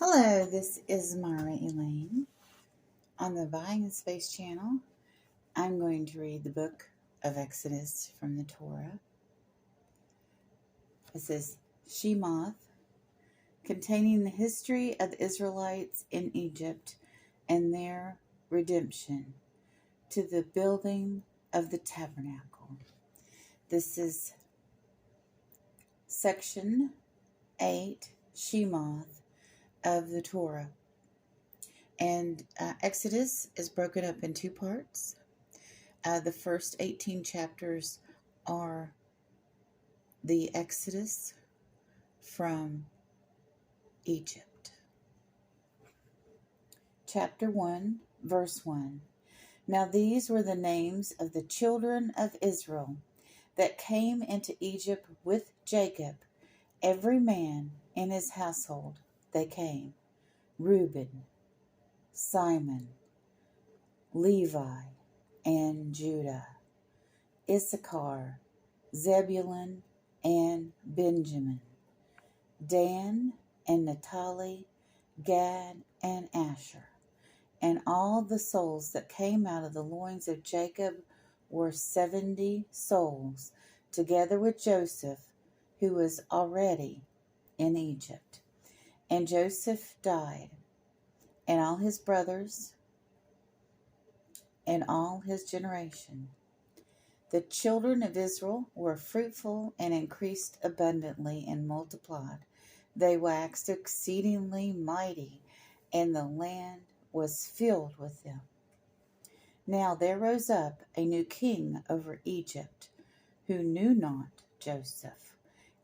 Hello, this is Mara Elaine on the Buying in Space channel. I'm going to read the book of Exodus from the Torah. It says, Shemoth, containing the history of the Israelites in Egypt and their redemption to the building of the tabernacle. This is section 8, Shemoth of the Torah. And Exodus is broken up in two parts. The first 18 chapters are the Exodus from Egypt. Chapter 1, verse 1. Now these were the names of the children of Israel that came into Egypt with Jacob, every man in his household they came. Reuben, Simon, Levi, and Judah, Issachar, Zebulun, and Benjamin, Dan and Naphtali, Gad and Asher. And all the souls that came out of the loins of Jacob were 70 souls, together with Joseph, who was already in Egypt. And Joseph died, and all his brothers, and all his generation. The children of Israel were fruitful and increased abundantly and multiplied. They waxed exceedingly mighty, and the land was filled with them. Now there rose up a new king over Egypt, who knew not Joseph.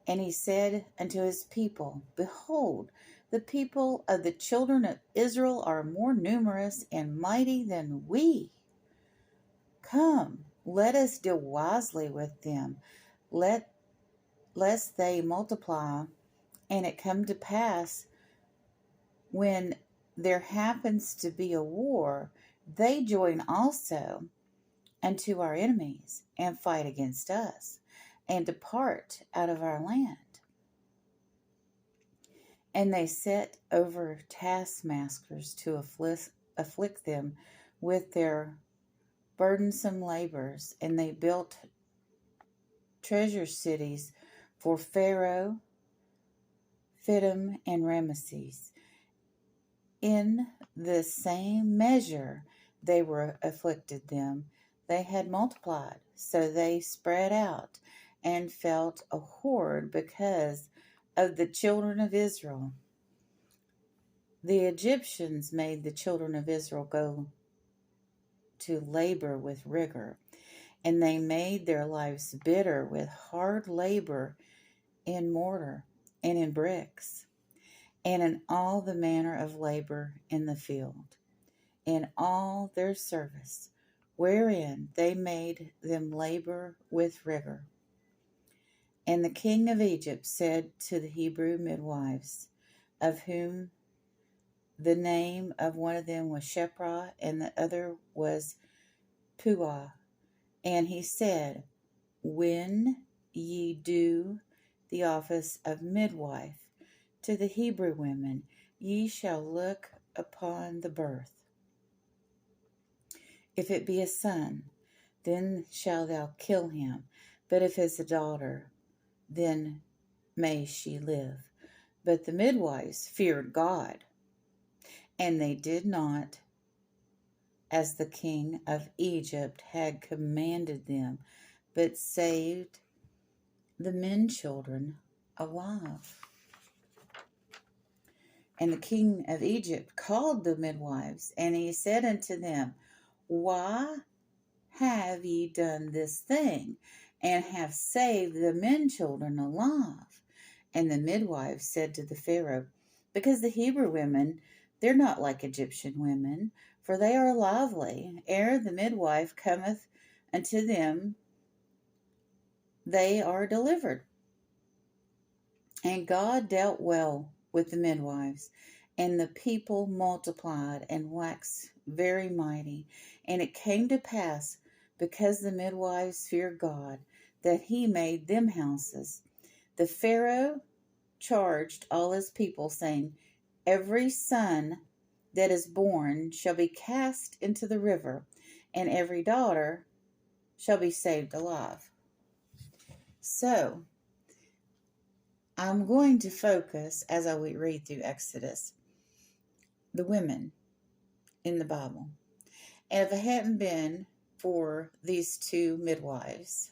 And he said unto his people, Behold, the people of the children of Israel are more numerous and mighty than we. Come, let us deal wisely with them, lest they multiply, and it come to pass, when there happens to be a war, they join also unto our enemies, and fight against us, and depart out of our land. And they set over taskmasters to afflict them with their burdensome labors, and they built treasure cities for Pharaoh, Pithom, and Ramesses. In the same measure they were afflicted them, they had multiplied, so they spread out and felt a horde because of the children of Israel. The Egyptians made the children of Israel go to labor with rigor, and they made their lives bitter with hard labor in mortar and in bricks, and in all the manner of labor in the field, in all their service, wherein they made them labor with rigor. And the king of Egypt said to the Hebrew midwives, of whom the name of one of them was Shiphrah, and the other was Puah, and he said, When ye do the office of midwife to the Hebrew women, ye shall look upon the birth. If it be a son, then shalt thou kill him. But if it's a daughter, then may she live. But the midwives feared God, and they did not as the king of Egypt had commanded them, but saved the men children alive. And the king of Egypt called the midwives, and he said unto them, Why have ye done this thing, and have saved the men children alive? And the midwives said to the Pharaoh, Because the Hebrew women, they're not like Egyptian women, for they are lively. Ere the midwife cometh unto them, they are delivered. And God dealt well with the midwives, and the people multiplied and waxed very mighty. And it came to pass, because the midwives feared God, that he made them houses. The Pharaoh charged all his people, saying, Every son that is born shall be cast into the river, and every daughter shall be saved alive. So, I'm going to focus, as I read through Exodus, the women in the Bible. And if it hadn't been for these two midwives,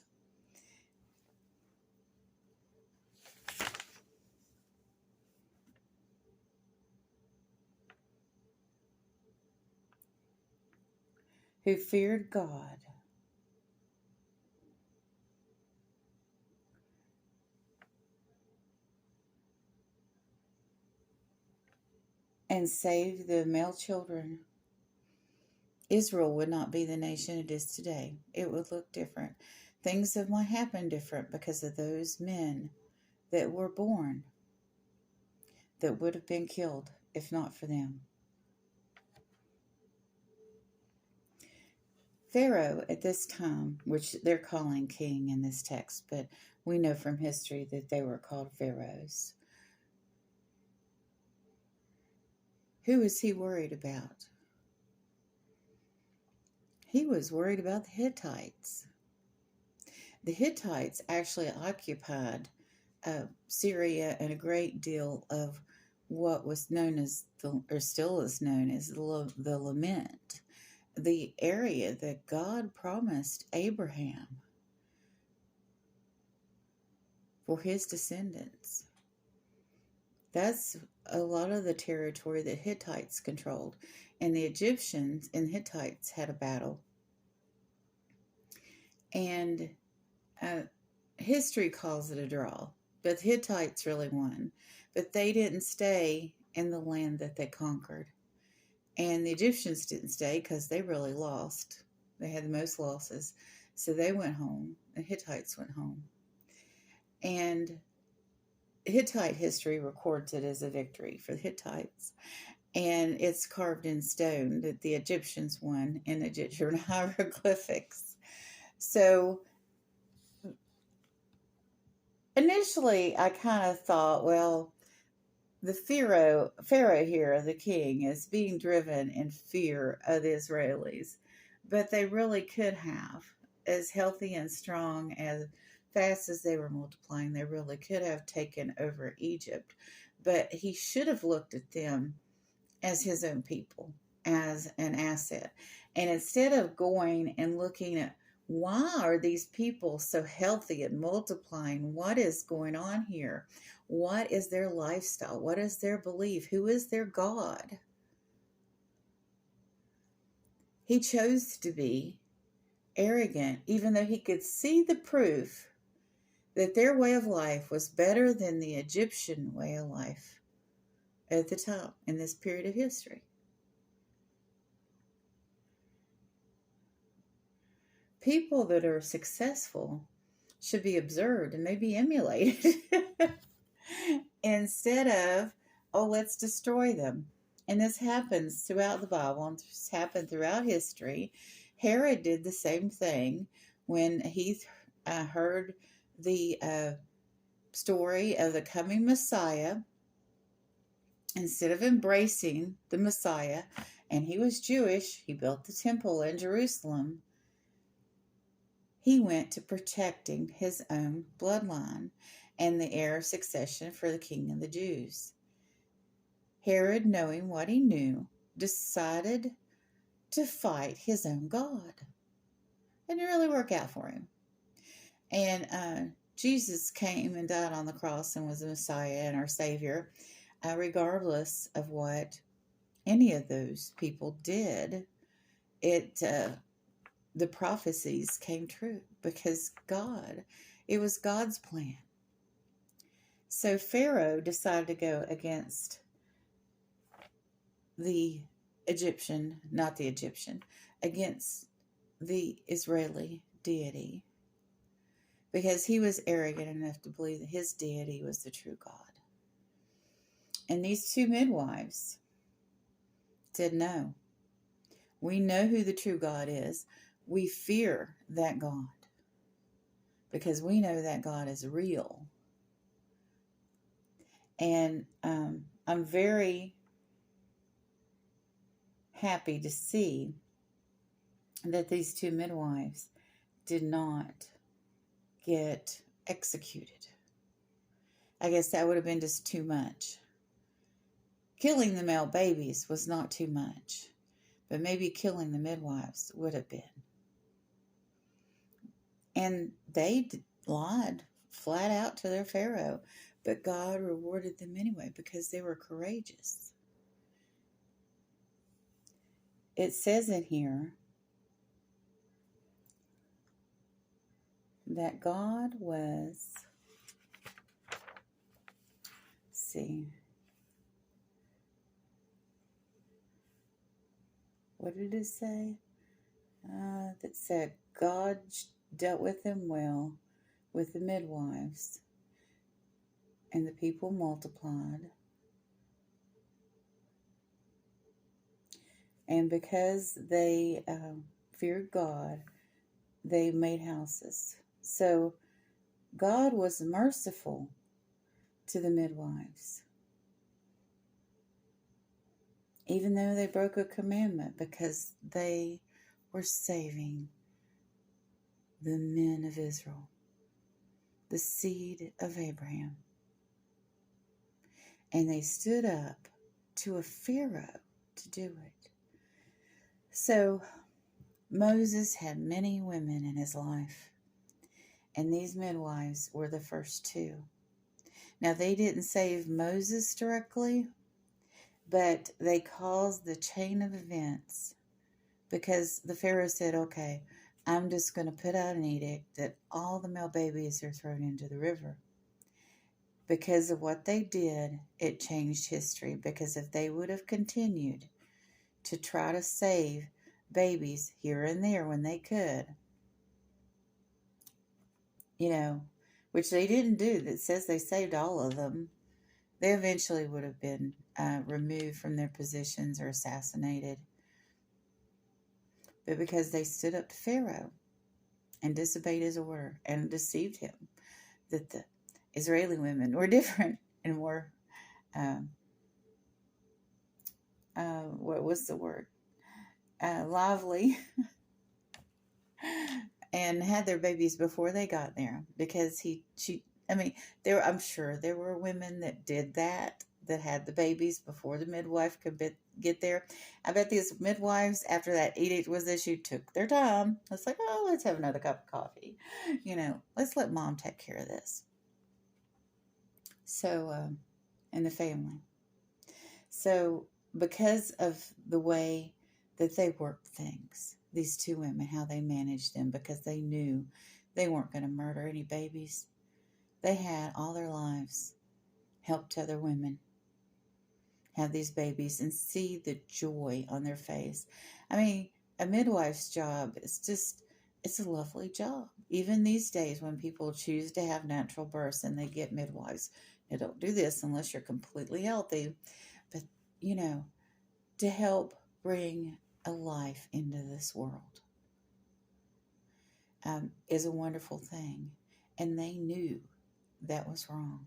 who feared God and saved the male children, Israel would not be the nation it is today. It would look different. Things might happen different because of those men that were born that would have been killed if not for them. Pharaoh at this time, which they're calling king in this text, but we know from history that they were called pharaohs. Who was he worried about? He was worried about the Hittites. The Hittites actually occupied Syria and a great deal of what was known as, or still is known as, the Lament, the area that God promised Abraham for his descendants. That's a lot of the territory that Hittites controlled. And the Egyptians and Hittites had a battle. And history calls it a draw. But the Hittites really won. But they didn't stay in the land that they conquered. And the Egyptians didn't stay because they really lost. They had the most losses. So they went home. The Hittites went home. And Hittite history records it as a victory for the Hittites. And it's carved in stone that the Egyptians won in Egyptian hieroglyphics. So initially I kind of thought, well, the Pharaoh here, the king, is being driven in fear of the Israelis. But they really could have, as healthy and strong, as fast as they were multiplying, they really could have taken over Egypt. But he should have looked at them as his own people, as an asset. And instead of going and looking at, why are these people so healthy and multiplying? What is going on here? What is their lifestyle? What is their belief? Who is their God? He chose to be arrogant, even though he could see the proof that their way of life was better than the Egyptian way of life at the time in this period of history. People that are successful should be observed and maybe emulated instead of, oh, let's destroy them. And this happens throughout the Bible, and this happened throughout history. Herod did the same thing when he heard the story of the coming Messiah. Instead of embracing the Messiah, and he was Jewish, he built the temple in Jerusalem, he went to protecting his own bloodline and the heir of succession for the king of the Jews. Herod, knowing what he knew, decided to fight his own God. It didn't really work out for him. And Jesus came and died on the cross and was the Messiah and our Savior, regardless of what any of those people did. The prophecies came true because it was God's plan. So Pharaoh decided to go against the against the Israeli deity, because he was arrogant enough to believe that his deity was the true God. And these two midwives said, no, we know who the true God is. We fear that God because we know that God is real. And I'm very happy to see that these two midwives did not get executed. I guess that would have been just too much. Killing the male babies was not too much, but maybe killing the midwives would have been. And they lied flat out to their Pharaoh, but God rewarded them anyway because they were courageous. It says in here that God was, what did it say? That said, God dealt with them well, with the midwives, and the people multiplied. And because they feared God, they made houses. So God was merciful to the midwives, even though they broke a commandment, because they were saving the men of Israel, the seed of Abraham. And they stood up to a Pharaoh to do it. So Moses had many women in his life, and these midwives were the first two. Now, they didn't save Moses directly, but they caused the chain of events, because the Pharaoh said, okay, I'm just going to put out an edict that all the male babies are thrown into the river. Because of what they did, it changed history, because if they would have continued to try to save babies here and there when they could, which they didn't do. That says they saved all of them. They eventually would have been removed from their positions or assassinated. But because they stood up to Pharaoh and disobeyed his order and deceived him, that the Israeli women were different and more, what was the word? Lively. And had their babies before they got there, because I'm sure there were women that did that had the babies before the midwife could get there. I bet these midwives, after that edict was issued, took their time. It's like, oh, let's have another cup of coffee. Let's let mom take care of this. So, and the family. So, because of the way that they worked things, these two women, how they managed them, because they knew they weren't going to murder any babies. They had all their lives helped other women have these babies and see the joy on their face. A midwife's job is it's a lovely job. Even these days when people choose to have natural births and they get midwives, they don't do this unless you're completely healthy. But, to help bring a life into this world is a wonderful thing. And they knew that was wrong.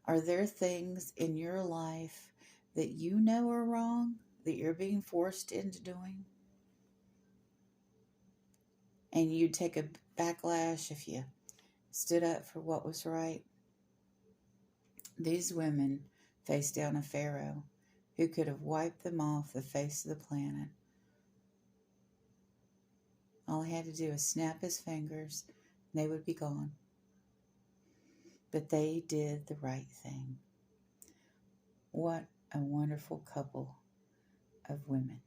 Are there things in your life that you know are wrong, that you're being forced into doing? And you'd take a backlash if you stood up for what was right? These women faced down a Pharaoh who could have wiped them off the face of the planet. All he had to do was snap his fingers and they would be gone. But they did the right thing. What a wonderful couple of women.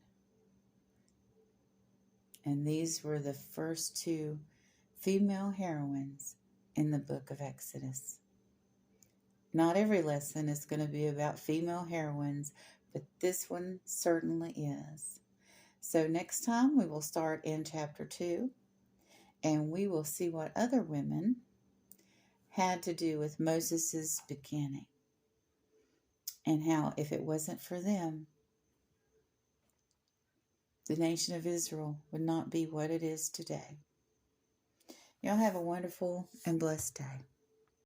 And these were the first two female heroines in the book of Exodus. Not every lesson is going to be about female heroines, but this one certainly is. So next time we will start in chapter 2, and we will see what other women had to do with Moses' beginning, and how if it wasn't for them, the nation of Israel would not be what it is today. Y'all have a wonderful and blessed day.